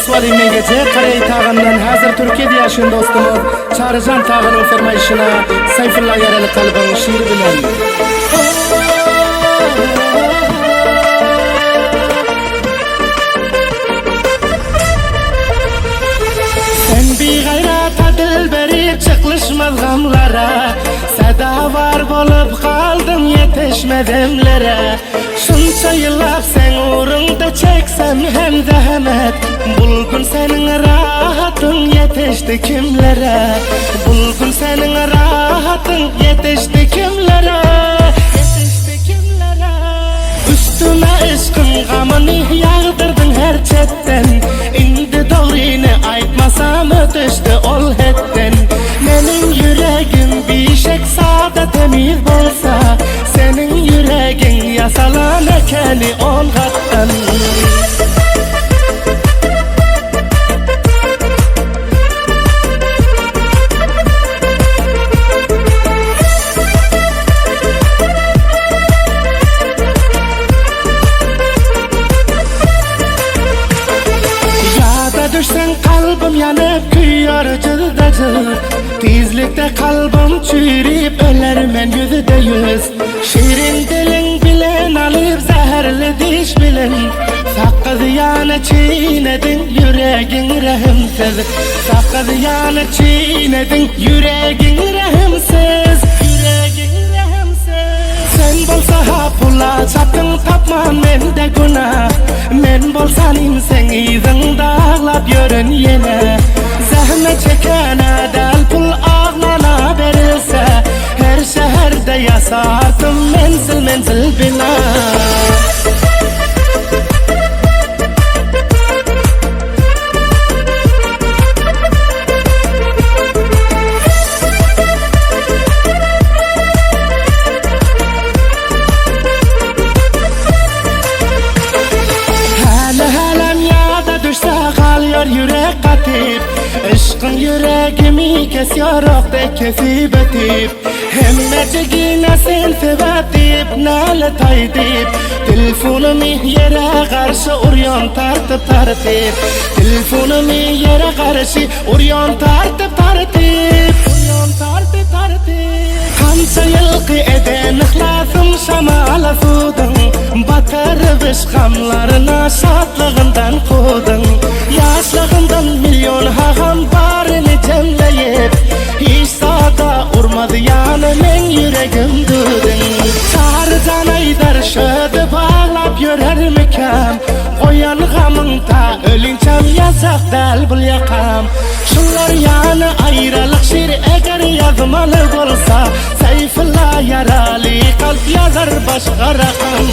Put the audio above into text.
Oswal İmegece Karayı Tağı'ndan hazır Türkiye'de yaşayan dostumuz Çağrıcan Tağı'nın fermayışına Sayfullah Yaralı Kalbin şiiri bilen. Sen bir gayrata dil berip çıklaşmaz gamlara, sada var bolup kaldım yetişmedimlere. Şunça yıllap sen uğrunda çeksem hem zahmet, bulgun senin rahatın yetişti kimlere. Bulgun senin rahatın yetişti kimlere. Üstüme ışkın gamını yağdırdın her çetten, indi doğrunu aytmasam ötüştü ol hetten. Benim yüreğim bişek sade temiz bolsa, senin yüreğin yasalan ekeni ol kattan. Düşsen kalbim yanıp küyüyor cıldacır, tizlikte kalbim çürüyüp ölermen %100. Şirin dilin bilen alıp zehirli diş bilin, sakız yanı çiğnedin yüreğin rahimsiz. Sakız yanı çiğnedin yüreğin rahimsiz. Sen bolsa ha pula çaptın tapman mende günah, men bolsanim sen izin dağlap yörün yine. Zahmet çekene del pul ağlana verilse, her şehirde yasarsın menzil bina. Yürek katip, ışkın yüreğimi kesiyor okta kesip etip. Hemmecigine sen sebep deyip, nale tay deyip, telefonumu yere karşı uryon tartıp. Telefonumu yere karşı uryon tartıp. Kança yılgı eden ıhlasım şamala sudun, batırıp ışkamlarına şatlığından kudun. Yaşlığından milyon hağam barını cemleyip, hiç sada urmadı yani men yüreğim dudun. Çağrıcan aydar şöyle bağlap yörer mikem, koyan gamın ta ölünçem yazak del bul yakam. Şunlar yani ayrılık şiir eğer yazmalı bolsa, Sayfullah Yaralı Kalp yazar başka rakam.